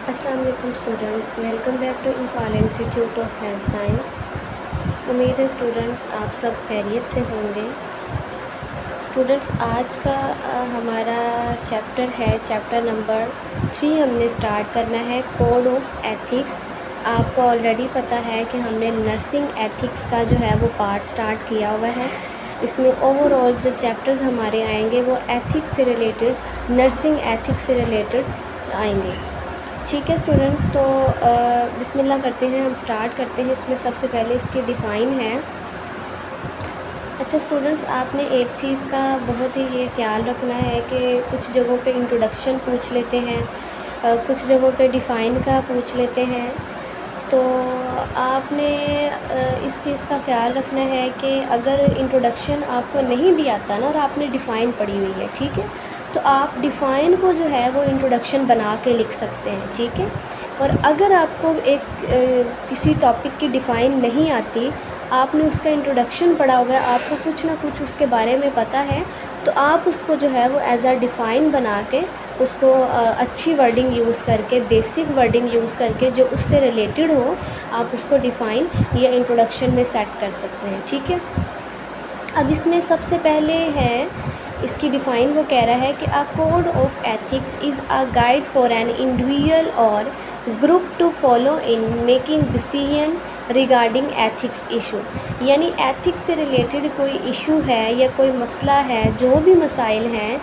अस्सलाम वालेकुम students, welcome back to Imphal institute of health science. उम्मीद है स्टूडेंट्स आप सब खैरियत से होंगे। स्टूडेंट्स आज का हमारा चैप्टर है चैप्टर नंबर 3। हमने स्टार्ट करना है कोड ऑफ एथिक्स। आपको ऑलरेडी पता है कि हमने नर्सिंग एथिक्स का जो है वो पार्ट स्टार्ट किया हुआ है। इसमें ओवरऑल जो चैप्टर्स हमारे आएंगे वो एथिक्स से रिलेटेड, नर्सिंग एथिक्स से रिलेटेड आएंगे। ठीक है स्टूडेंट्स, तो बिस्मिल्लाह करते हैं, हम स्टार्ट करते हैं। इसमें सबसे पहले इसकी डिफ़ाइन है। अच्छा स्टूडेंट्स, आपने एक चीज़ का बहुत ही ये ख्याल रखना है कि कुछ जगहों पे इंट्रोडक्शन पूछ लेते हैं, कुछ जगहों पे डिफ़ाइन का पूछ लेते हैं। तो आपने इस चीज़ का ख्याल रखना है कि अगर इंट्रोडक्शन आपको नहीं भी आता ना और आपने डिफ़ाइन पढ़ी हुई है, ठीक है, तो आप डिफ़ाइन को जो है वो इंट्रोडक्शन बना के लिख सकते हैं। ठीक है, और अगर आपको एक किसी टॉपिक की डिफ़ाइन नहीं आती, आपने उसका इंट्रोडक्शन पढ़ा हुआ है, आपको कुछ ना कुछ उसके बारे में पता है, तो आप उसको जो है वो एज अ डिफ़ाइन बना के उसको अच्छी वर्डिंग यूज़ करके, बेसिक वर्डिंग यूज़ करके जो उससे रिलेटेड हो, आप उसको डिफ़ाइन या इंट्रोडक्शन में सेट कर सकते हैं। ठीक है, अब इसमें सबसे पहले है इसकी डिफ़ाइन, वो कह रहा है कि a code of ethics is a guide for an individual और group to follow in making decision regarding ethics issue. यानी एथिक्स से रिलेटेड कोई इशू है या कोई मसला है, जो भी मसाइल हैं,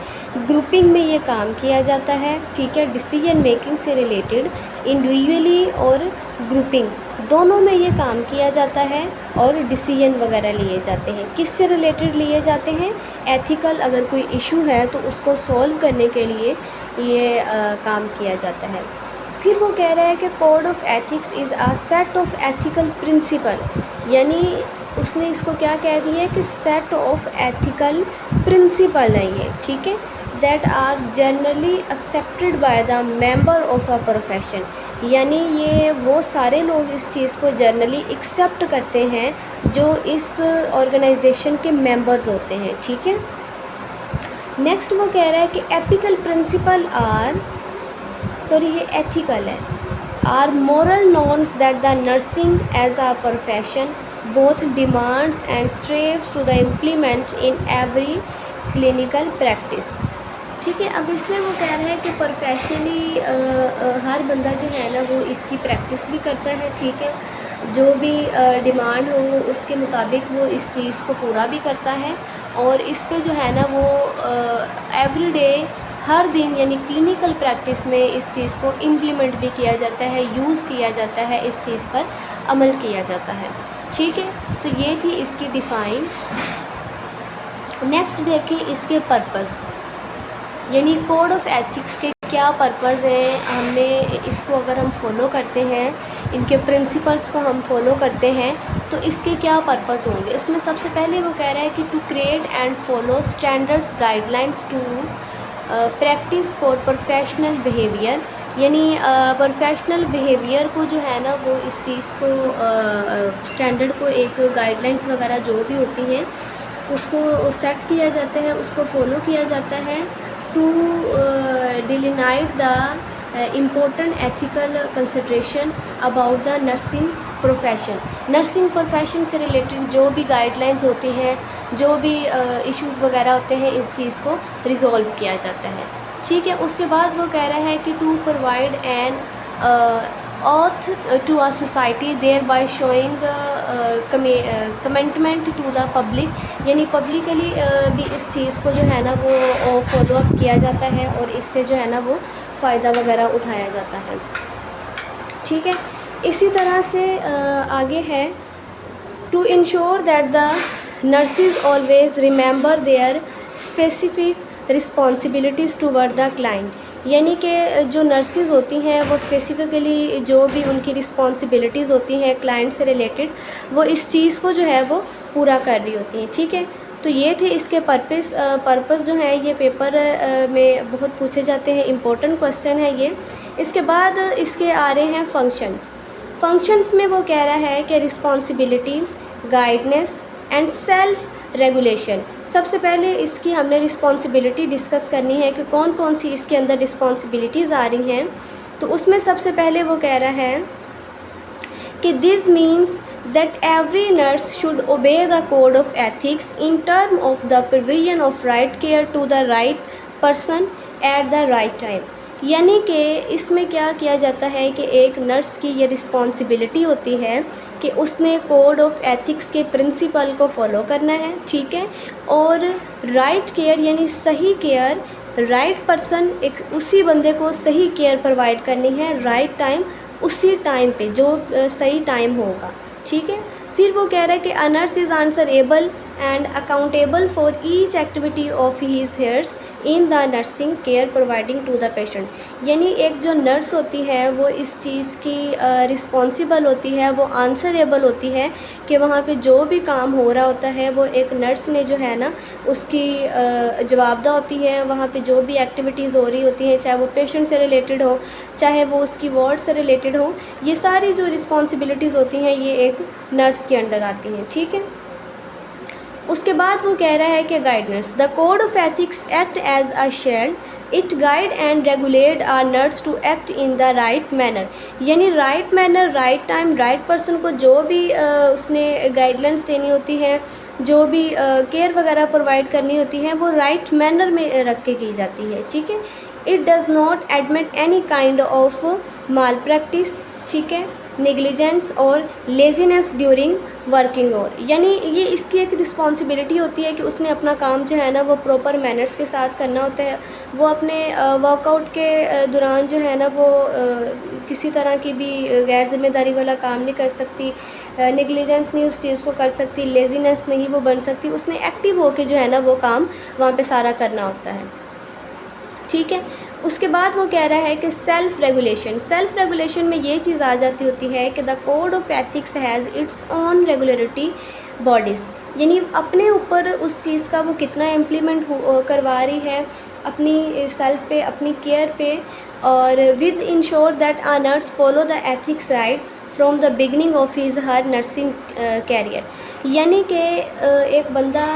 ग्रुपिंग में ये काम किया जाता है। ठीक है, डिसीजन मेकिंग से रिलेटेड इंडिविजुअली और ग्रुपिंग दोनों में ये काम किया जाता है और डिसीजन वगैरह लिए जाते हैं। किससे रिलेटेड लिए जाते हैं? एथिकल, अगर कोई इशू है तो उसको सॉल्व करने के लिए ये काम किया जाता है। फिर वो कह रहा है कि code of ethics is a set of ethical principle, यानी उसने इसको क्या कह दिया है कि सेट ऑफ एथिकल प्रिंसिपल है ये। ठीक है, that are generally accepted by the member of a profession, यानी ये वो सारे लोग इस चीज़ को जनरली एक्सेप्ट करते हैं जो इस ऑर्गेनाइजेशन के मेंबर्स होते हैं। ठीक है, नेक्स्ट वो कह रहा है कि एथिकल प्रिंसिपल आर, सॉरी ये एथिकल है, are moral norms that the nursing as a profession both demands and strives to the implement in every clinical practice. ठीक है, अब इसमें वो कह रहे हैं कि प्रोफेशनली हर बंदा जो है ना वो इसकी प्रैक्टिस भी करता है। ठीक है, जो भी डिमांड हो उसके मुताबिक वो इस चीज़ को पूरा भी करता है और इस पे जो है ना वो एवरी डे, हर दिन, यानी क्लिनिकल प्रैक्टिस में इस चीज़ को इम्प्लीमेंट भी किया जाता है, यूज़ किया जाता है, इस चीज़ पर अमल किया जाता है। ठीक है, तो ये थी इसकी डिफ़ाइन। नेक्स्ट देखिए इसके पर्पस, यानी कोड ऑफ एथिक्स के क्या पर्पस हैं। हमने इसको अगर हम फॉलो करते हैं, इनके प्रिंसिपल्स को हम फॉलो करते हैं, तो इसके क्या पर्पस होंगे। इसमें सबसे पहले वो कह रहा है कि to create and follow standards guidelines to practice for professional behaviour, यानी प्रोफेशनल बिहेवियर को जो है ना वो इस चीज़ को स्टैंडर्ड को, एक गाइडलाइंस वगैरह जो भी होती हैं उसको सेट किया जाता है, उसको फॉलो किया जाता है। To delineate the important ethical consideration about the nursing profession, nursing profession से रिलेटेड जो भी गाइडलाइंस होती हैं, जो भी इश्यूज़ वगैरह होते हैं, इस चीज़ को रिज़ॉल्व किया जाता है। ठीक है, उसके बाद वो कह रहा है कि to provide an oath to a society thereby showing commitment to the public, यानी पब्लिकली भी इस चीज़ को जो है ना वो फॉलो अप किया जाता है और इससे जो है ना वो फ़ायदा वगैरह उठाया जाता है। ठीक है, इसी तरह से आगे है to ensure that the nurses always remember their specific responsibilities toward the client, यानी कि जो नर्सिस होती हैं वो स्पेसिफ़िकली जो भी उनकी रिस्पॉन्सिबिलिटीज़ होती हैं क्लाइंट से रिलेटेड, वो इस चीज़ को जो है वो पूरा कर रही होती हैं। ठीक है, तो ये थे इसके पर्पस जो है, ये पेपर में बहुत पूछे जाते हैं, इम्पोर्टेंट क्वेश्चन है ये। इसके बाद इसके आ रहे हैं फंक्शंस। फंक्शंस में वो कह रहा है कि responsibility, guidance and self regulation. सबसे पहले इसकी हमने रिस्पॉन्सिबिलिटी डिस्कस करनी है कि कौन कौन सी इसके अंदर रिस्पॉन्सिबिलिटीज़ आ रही हैं। तो उसमें सबसे पहले वो कह रहा है कि this means that every nurse should obey the code of ethics in terms of the provision of right care to the right person at the right time। यानी कि इसमें क्या किया जाता है कि एक नर्स की ये रिस्पॉन्सिबिलिटी होती है कि उसने कोड ऑफ एथिक्स के प्रिंसिपल को फॉलो करना है, ठीक है, और राइट केयर यानी सही केयर, राइट पर्सन, एक उसी बंदे को सही केयर प्रोवाइड करनी है राइट टाइम, उसी टाइम पे जो सही टाइम होगा, ठीक है। फिर वो कह रहा है कि a nurse is answerable and accountable for each activity of his hers in the nursing care providing to the patient. यानी एक जो नर्स होती है वो इस चीज़ की रिस्पॉन्सिबल होती है, वो आंसरेबल होती है कि वहाँ पे जो भी काम हो रहा होता है वो एक नर्स ने जो है ना उसकी जवाबदा होती है। वहाँ पे जो भी एक्टिविटीज़ हो रही होती हैं, चाहे वो पेशेंट से रिलेटेड हो, चाहे वो उसकी वार्ड से रिलेटेड हो, ये सारी जो रिस्पॉन्सिबिलिटीज़ होती हैं ये एक नर्स के अंडर आती हैं, ठीक है। उसके बाद वो कह रहा है कि guidance, the code of ethics act as a shield, it guide and regulate our nurse to act in the right manner. यानी right manner, right time, right person को जो भी उसने गाइडलाइंस देनी होती है, जो भी केयर वगैरह प्रोवाइड करनी होती है, वो राइट मैनर में रख के की जाती है, ठीक है। It does not admit any kind of mall practice, ठीक है, नेग्लिजेंस और लेजीनेस ड्यूरिंग वर्किंग और। यानी ये इसकी एक रिस्पॉन्सिबिलिटी होती है कि उसने अपना काम जो है ना वो प्रॉपर मैनर्स के साथ करना होता है। वो अपने वर्कआउट के दौरान जो है ना वो किसी तरह की भी गैर जिम्मेदारी वाला काम नहीं कर सकती, नेग्लिजेंस नहीं उस चीज़ को कर सकती, लेजीनेस नहीं वो बन सकती। उसने एक्टिव होकर जो है ना वो काम वहाँ पे सारा करना होता है, ठीक है। उसके बाद वो कह रहा है कि सेल्फ़ रेगुलेशन, सेल्फ़ रेगुलेशन में ये चीज़ आ जाती होती है कि the code of ethics has its own regulatory bodies. यानी अपने ऊपर उस चीज़ का वो कितना इम्प्लीमेंट करवा रही है अपनी सेल्फ पे, अपनी केयर पे, और with ensure that a nurse follow the ethics right from the beginning of his her nursing career. यानी कि एक बंदा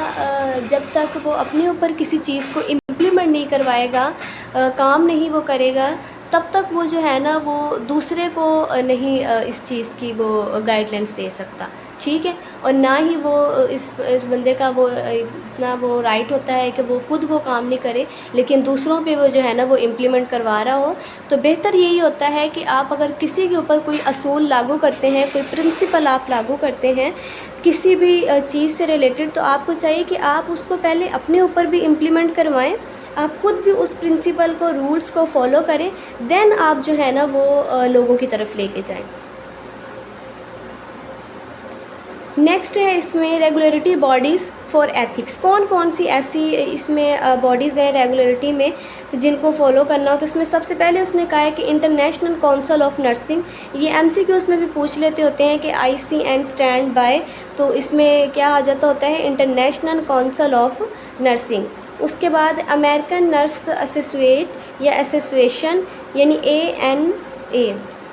जब तक वो अपने ऊपर किसी चीज़ को इम्प्लीमेंट नहीं करवाएगा, काम नहीं वो करेगा, तब तक वो जो है ना वो दूसरे को नहीं इस चीज़ की वो गाइडलाइंस दे सकता, ठीक है। और ना ही वो इस बंदे का वो इतना वो राइट होता है कि वो खुद वो काम नहीं करे लेकिन दूसरों पे वो जो है ना वो इम्प्लीमेंट करवा रहा हो। तो बेहतर यही होता है कि आप अगर किसी के ऊपर कोई असूल लागू करते हैं, कोई प्रिंसिपल आप लागू करते हैं किसी भी चीज़ से रिलेटेड, तो आपको चाहिए कि आप उसको पहले अपने ऊपर भी इम्प्लीमेंट करवाएं, आप खुद भी उस प्रिंसिपल को, रूल्स को फॉलो करें, देन आप जो है ना वो लोगों की तरफ लेके जाएं। नेक्स्ट है इसमें रेगुलेटरी बॉडीज़ फॉर एथिक्स। कौन कौन सी ऐसी इसमें बॉडीज़ हैं रेगुलेटरी में जिनको फॉलो करना हो। तो इसमें सबसे पहले उसने कहा है कि इंटरनेशनल काउंसिल ऑफ नर्सिंग। ये एमसीक्यूज़ में भी पूछ लेते होते हैं कि ICN स्टैंड बाय, तो इसमें क्या आ जाता होता है इंटरनेशनल काउंसिल ऑफ नर्सिंग। उसके बाद अमेरिकन नर्स एसोसिएट या एसोसिएशन यानी ANA।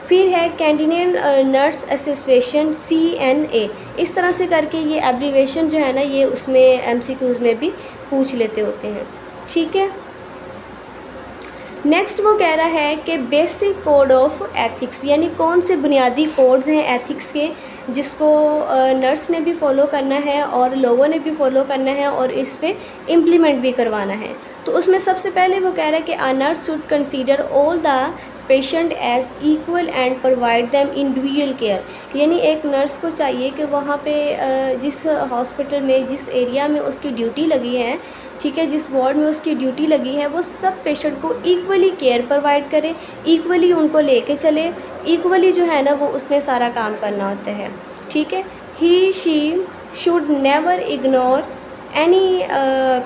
फिर है कैनेडियन नर्स एसोसिएशन CNA। इस तरह से करके ये एब्रीवेशन जो है ना ये उसमें MCQs में भी पूछ लेते होते हैं, ठीक है। नेक्स्ट वो कह रहा है कि बेसिक कोड ऑफ एथिक्स, यानी कौन से बुनियादी कोड्स हैं एथिक्स के जिसको नर्स ने भी फॉलो करना है और लोगों ने भी फॉलो करना है और इस पे इम्प्लीमेंट भी करवाना है। तो उसमें सबसे पहले वो कह रहा है कि a nurse should consider all the patient as equal and provide them individual care. यानी एक नर्स को चाहिए कि वहाँ पे जिस हॉस्पिटल में, जिस एरिया में उसकी ड्यूटी लगी है, ठीक है, जिस वार्ड में उसकी ड्यूटी लगी है, वो सब पेशेंट को इक्वली केयर प्रोवाइड करे, इक्वली उनको लेके चले, इक्वली जो है ना वो उसने सारा काम करना होता है, ठीक है। He she should never ignore any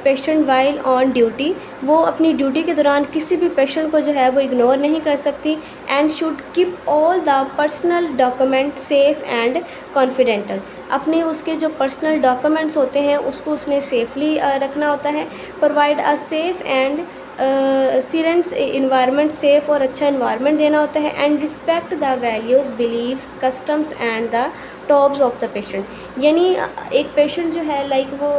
patient while on duty. वो अपनी ड्यूटी के दौरान किसी भी पेशेंट को जो है वो इग्नोर नहीं कर सकती। And should keep all the personal document safe and confidential. अपने उसके जो पर्सनल डॉक्यूमेंट्स होते हैं उसको उसने सेफली रखना होता है। Provide a safe and serene environment, safe और अच्छा इन्वायरमेंट देना होता है। And respect the values, beliefs, customs and the taboos of the patient. यानी एक पेशेंट जो है लाइक वो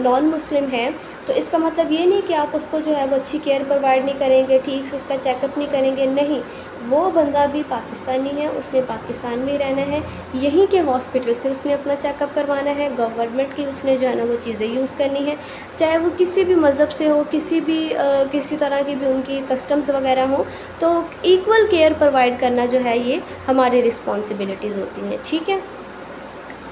नॉन मुस्लिम है, तो इसका मतलब ये नहीं कि आप उसको जो है वो अच्छी केयर प्रोवाइड नहीं करेंगे, ठीक से उसका चेकअप नहीं करेंगे, नहीं। वो बंदा भी पाकिस्तानी है, उसने पाकिस्तान में ही रहना है, यहीं के हॉस्पिटल से उसने अपना चेकअप करवाना है, गवर्नमेंट की उसने जो है ना वो चीज़ें यूज़ करनी है, चाहे वो किसी भी मज़हब से हो, किसी तरह की भी उनकी कस्टम्स वगैरह हो, तो इक्वल केयर प्रोवाइड करना जो है ये हमारी रिस्पॉन्सिबिलिटीज़ होती हैं, ठीक है।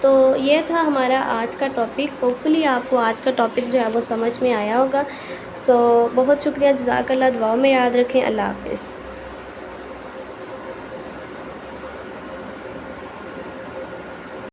तो ये था हमारा आज का टॉपिक। होपफुली आपको आज का टॉपिक जो है वो समझ में आया होगा। सो बहुत शुक्रिया, जज़ाकल्लाह, दुआओं में याद रखें। अल्लाह हाफ़िज़।